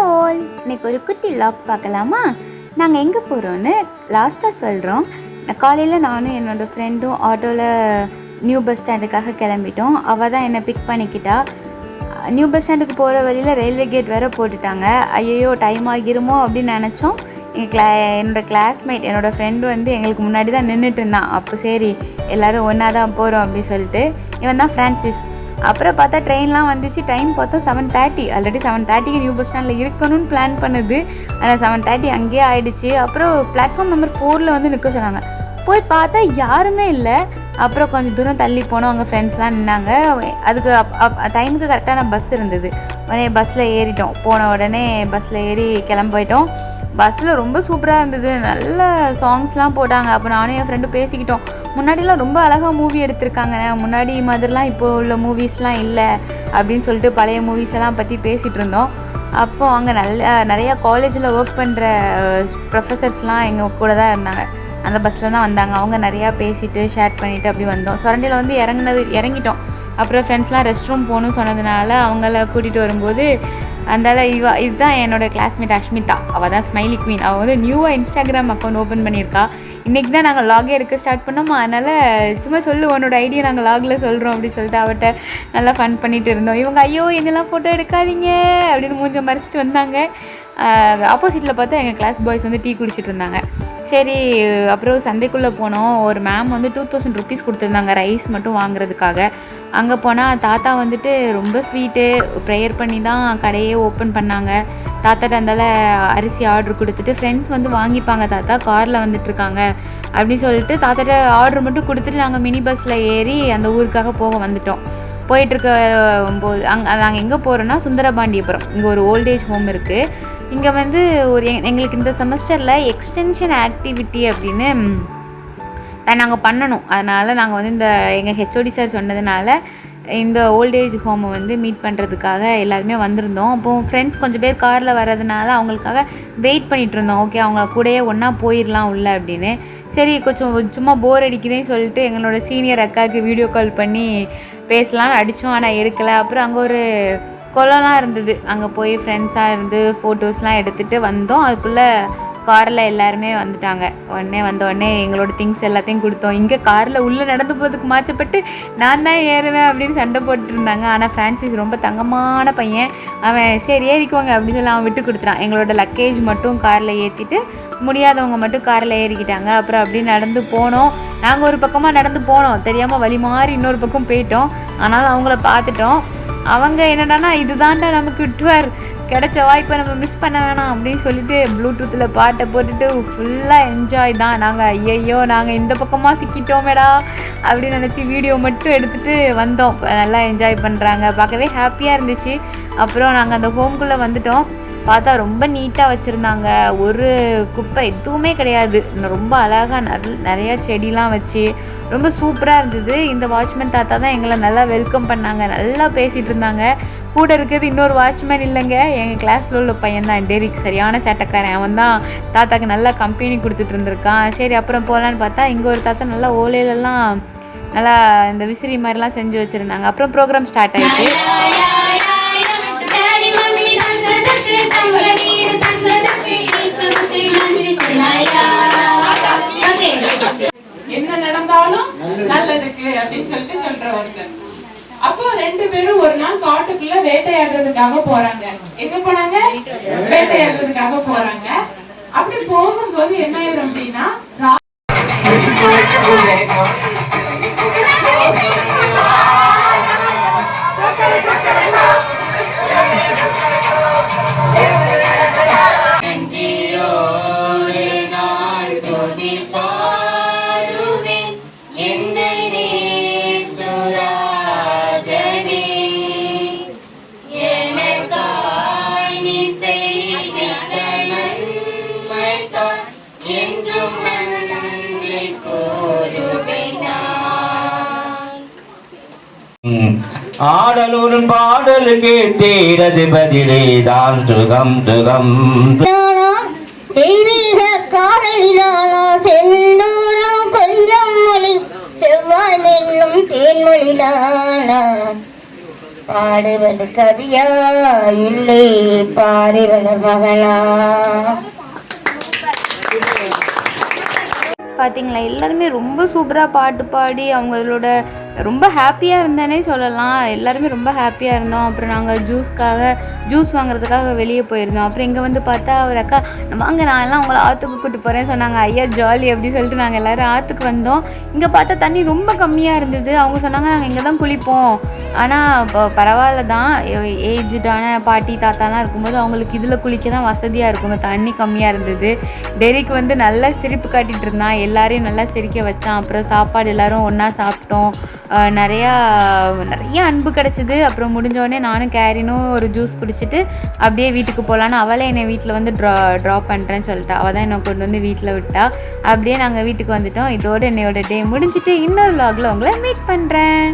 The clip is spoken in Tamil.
ஹலோ ஆல், இன்னைக்கு ஒரு குட்டி லாக் பார்க்கலாமா? நாங்கள் எங்கே போகிறோன்னு லாஸ்ட்டாக சொல்கிறோம். காலையில் நானும் என்னோடய ஃப்ரெண்டும் ஆட்டோவில் நியூ பஸ் ஸ்டாண்டுக்காக கிளம்பிட்டோம். அவள் தான் என்னை பிக் பண்ணிக்கிட்டா. நியூ பஸ் ஸ்டாண்டுக்கு போகிற வழியில் ரயில்வே கேட் வேறு போட்டுட்டாங்க. ஐயோ டைம் ஆகிருமோ அப்படின்னு நினச்சோம். என்னோடய கிளாஸ்மேட் என்னோடய ஃப்ரெண்டு வந்து எங்களுக்கு முன்னாடி தான் நின்றுட்டு இருந்தான். அப்போ சரி எல்லோரும் ஒன்றா தான் போகிறோம் அப்படின்னு சொல்லிட்டு. இவன் தான் ஃப்ரான்சிஸ். அப்புறம் பார்த்தா ட்ரெயின்லாம் வந்துச்சு. டைம் பார்த்தா 7:30. ஆல்ரெடி 7:30க்கு நியூ பஸ் ஸ்டாண்டில் இருக்கணும்னு பிளான் பண்ணுது. ஆனால் 7:30 அங்கேயே ஆகிடுச்சு. அப்புறம் பிளாட்ஃபார்ம் நம்பர் 4 வந்து நிற்க சொன்னாங்க. போய் பார்த்தா யாருமே இல்லை. அப்புறம் கொஞ்சம் தூரம் தள்ளி போனோம். அங்கே ஃப்ரெண்ட்ஸ்லாம் நின்னாங்க. அதுக்கு டைமுக்கு கரெக்டான பஸ் இருந்தது. உடனே பஸ்ஸில் ஏறிட்டோம். போன உடனே பஸ்ஸில் ஏறி கிளம்பி போயிட்டோம். பஸ்ஸில் ரொம்ப சூப்பராக இருந்தது. நல்ல சாங்ஸ்லாம் போட்டாங்க. அப்போ நானும் என் ஃப்ரெண்டு பேசிக்கிட்டோம். முன்னாடிலாம் ரொம்ப அழகாக மூவி எடுத்திருக்காங்க, முன்னாடி மாதிரிலாம் இப்போ உள்ள மூவிஸ்லாம் இல்லை அப்படின்னு சொல்லிட்டு பழைய மூவிஸ் எல்லாம் பற்றி பேசிகிட்டு இருந்தோம். அப்போது அங்கே நிறையா காலேஜில் ஒர்க் பண்ணுற ப்ரொஃபஸர்ஸ்லாம் எங்கள் கூட தான் இருந்தாங்க. அந்த பஸ்ஸில் தான் வந்தாங்க. அவங்க நிறையா பேசிவிட்டு ஷேர் பண்ணிவிட்டு அப்படி வந்தோம். சுரண்டியில் வந்து இறங்கிட்டோம். அப்புறம் ஃப்ரெண்ட்ஸ்லாம் ரெஸ்ட் ரூம் போகணும்னு சொன்னதுனால அவங்கள கூட்டிகிட்டு வரும்போது அதனால் இதுதான் என்னோடய கிளாஸ்மேட் அஷ்மிதா. அவள் தான் ஸ்மைலி குவீன். அவள் வந்து நியூவாக இன்ஸ்டாகிராம் அக்கௌண்ட் ஓப்பன் பண்ணியிருக்கா. இன்றைக்கி தான் நாங்கள் லாகே எடுக்க ஸ்டார்ட் பண்ணோமா. அதனால் சும்மா உன்னோட ஐடியா நாங்கள் லாகில் சொல்கிறோம் அப்படின்னு சொல்லிட்டு அவட்ட நல்லா ஃபன் பண்ணிகிட்டு இருந்தோம். இவங்க ஐயோ என்னெல்லாம் ஃபோட்டோ எடுக்காதீங்க அப்படின்னு மூஞ்ச மறைச்சிட்டு வந்தாங்க. ஆப்போசிட்டில் பார்த்தா எங்கள் கிளாஸ் பாய்ஸ் வந்து டீ குடிச்சிட்டு இருந்தாங்க. சரி, அப்புறம் சந்தைக்குள்ளே போனோம். ஒரு மேம் வந்து 2000 rupees கொடுத்துருந்தாங்க ரைஸ் மட்டும் வாங்குறதுக்காக. அங்கே போனால் தாத்தா வந்துட்டு ரொம்ப ஸ்வீட்டு ப்ரேயர் பண்ணி தான் கடையே ஓப்பன் பண்ணாங்க. தாத்தாட்ட அந்தால அரிசி ஆர்டர் கொடுத்துட்டு ஃப்ரெண்ட்ஸ் வந்து வாங்கிப்பாங்க தாத்தா, காரில் வந்துட்டுருக்காங்க அப்படின்னு சொல்லிட்டு தாத்தாட்ட ஆர்டர் மட்டும் கொடுத்துட்டு நாங்கள் மினி பஸ்ஸில் ஏறி அந்த ஊருக்காக வந்துட்டோம். போயிட்டுருக்க போது நாங்கள் எங்கே போகிறோன்னா சுந்தரபாண்டியபுரம். இங்கே ஒரு ஓல்டேஜ் ஹோம் இருக்குது. இங்கே வந்து எங்களுக்கு இந்த செமஸ்டரில் எக்ஸ்டென்ஷன் ஆக்டிவிட்டி அப்படின்னு நாங்கள் பண்ணணும். அதனால் நாங்கள் வந்து எங்கள் ஹெச்ஓடி சார் சொன்னதுனால இந்த ஓல்டேஜ் ஹோமை வந்து மீட் பண்ணுறதுக்காக எல்லாருமே வந்திருந்தோம். அப்போது ஃப்ரெண்ட்ஸ் கொஞ்சம் பேர் காரில் வர்றதுனால அவங்களுக்காக வெயிட் பண்ணிகிட்டு இருந்தோம். ஓகே, அவங்கள கூடயே ஒன்றா போயிடலாம் உள்ள அப்படின்னு. சரி, கொஞ்சம் சும்மா போர் அடிக்குதுன்னு சொல்லிட்டு எங்களோட சீனியர் அக்காவுக்கு வீடியோ கால் பண்ணி பேசலாம்னு அடித்தோம். ஆனால் எடுக்கலை. அப்புறம் அங்கே ஒரு குளம்லாம் இருந்தது. அங்கே போய் ஃப்ரெண்ட்ஸாக இருந்து ஃபோட்டோஸ்லாம் எடுத்துகிட்டு வந்தோம். அதுக்குள்ளே காரில் எல்லாருமே வந்துட்டாங்க. உடனே எங்களோட திங்ஸ் எல்லாத்தையும் கொடுத்தோம். இங்கே காரில் உள்ளே நடந்து போகிறதுக்கு மாற்றப்பட்டு நான் தான் ஏறுவேன் அப்படின்னு சண்டை போட்டுட்டு இருந்தாங்க. ஆனால் ஃப்ரான்சிஸ் ரொம்ப தங்கமான பையன். அவன் சரி ஏறிக்குவாங்க அப்படின்னு சொல்லி அவன் விட்டு கொடுத்துட்டான். எங்களோட லக்கேஜ் மட்டும் காரில் ஏற்றிட்டு முடியாதவங்க மட்டும் காரில் ஏறிக்கிட்டாங்க. அப்புறம் அப்படி நடந்து போனோம். நாங்கள் ஒரு பக்கமாக நடந்து போனோம், தெரியாமல் வழி மாறி இன்னொரு பக்கம் போயிட்டோம். ஆனாலும் அவங்கள பார்த்துட்டோம். அவங்க என்னடானா இதுதான்டா நமக்கு ட்வர், கிடைச்ச வாய்ப்பை நம்ம மிஸ் பண்ண வேணாம் அப்படின்னு சொல்லிட்டு ப்ளூடூத்தில் பாட்டை போட்டுட்டு ஃபுல்லாக என்ஜாய் தான். நாங்கள் இந்த பக்கமாக சிக்கிட்டோமேடா அப்படின்னு நினச்சி வீடியோ மட்டும் எடுத்துகிட்டு வந்தோம். நல்லா என்ஜாய் பண்ணுறாங்க, பார்க்கவே ஹாப்பியாக இருந்துச்சு. அப்புறம் நாங்கள் அந்த ஹோம்குள்ளே வந்துட்டோம். பார்த்தா ரொம்ப நீட்டாக வச்சுருந்தாங்க. ஒரு குப்பை எதுவுமே கிடையாது. ரொம்ப அழகாக நிறையா செடிலாம் வச்சு ரொம்ப சூப்பராக இருந்தது. இந்த வாட்ச்மேன் தாத்தா தான் எங்களை நல்லா வெல்கம் பண்ணாங்க. நல்லா பேசிகிட்டு இருந்தாங்க. கூட இருக்கிறது இன்னொரு வாட்ச்மேன் இல்லைங்க, எங்கள் கிளாஸில் உள்ள பையன் தான் டெரிக். சரியான சேட்டைக்காரன். அவன் தான் தாத்தாக்கு நல்லா கம்பெனி கொடுத்துட்டு இருந்திருக்கான். சரி, அப்புறம் போகலான்னு பார்த்தா இங்கே ஒரு தாத்தா நல்லா ஓலையிலலாம் நல்லா இந்த விசிறி மாதிரிலாம் செஞ்சு வச்சுருந்தாங்க. அப்புறம் ப்ரோக்ராம் ஸ்டார்ட் ஆகிடுச்சு. என்ன நடந்தாலும் நல்லதுக்கு அப்படின்னு சொல்லிட்டு சொல்றவங்க. அப்போ 2 பேரும் ஒரு நாள் காட்டுக்குள்ள வேட்டையாடுறதுக்காக போறாங்க. எங்க போனாங்க? வேட்டையாடுறதுக்காக போறாங்க. அப்படி போகும்போது என்ன ஆயிரும் அப்படின்னா ஆடலூரும் பாடல் கேட்டேரது பதிலே தான் சுகம் சுகம். தெய்வீக காதலிலானா செந்தூரம் கொஞ்சம் மொழி செவ்வாய் மெல்லும் தேன்மொழிலானா பாடுவது கவியா இல்லை பாடுவது மகளா. பார்த்தீங்களா, எல்லாருமே ரொம்ப சூப்பராக பாட்டு பாடி அவங்களோட ரொம்ப ஹாப்பியாக இருந்தேனே சொல்லலாம். எல்லாருமே ரொம்ப ஹாப்பியாக இருந்தோம். அப்புறம் நாங்கள் ஜூஸ் வாங்குறதுக்காக வெளியே போயிருந்தோம். அப்புறம் இங்கே வந்து பார்த்தா ஒரு அக்கா, வாங்க நான் எல்லாம் உங்களை ஆற்றுக்கு கூப்பிட்டு போகிறேன் சொன்னாங்க. ஐயா ஜாலி அப்படி சொல்லிட்டு நாங்கள் எல்லோரும் ஆற்றுக்கு வந்தோம். இங்கே பார்த்தா தண்ணி ரொம்ப கம்மியாக இருந்தது. அவங்க சொன்னாங்க நாங்கள் இங்கே தான் குளிப்போம், ஆனால் இப்போ பரவாயில்ல தான், ஏஜ்டான பாட்டி தாத்தாலாம் இருக்கும்போது அவங்களுக்கு இதில் குளிக்க தான் வசதியாக இருக்குங்க. தண்ணி கம்மியாக இருந்தது. டெரிக் வந்து நல்லா சிரிப்பு காட்டிகிட்டு இருந்தான், எல்லாரையும் நல்லா சிரிக்க வச்சான். அப்புறம் சாப்பாடு எல்லோரும் ஒன்றா சாப்பிட்டோம். நிறையா அன்பு கிடச்சிது. அப்புறம் முடிஞ்சோடனே நானும் கேரினும் ஒரு ஜூஸ் குடிச்சிட்டு அப்படியே வீட்டுக்கு போகலான்னு அவளே என்னை வீட்டில் வந்து ட்ராப் பண்ணுறேன்னு சொல்லிட்டா. அவள் தான் என்னை கொண்டு வந்து வீட்டில் விட்டா. அப்படியே நாங்கள் வீட்டுக்கு வந்துட்டோம். இதோடு என்னோட டே முடிஞ்சிட்டு இன்னொரு vlogல உங்களை மீட் பண்ணுறேன்.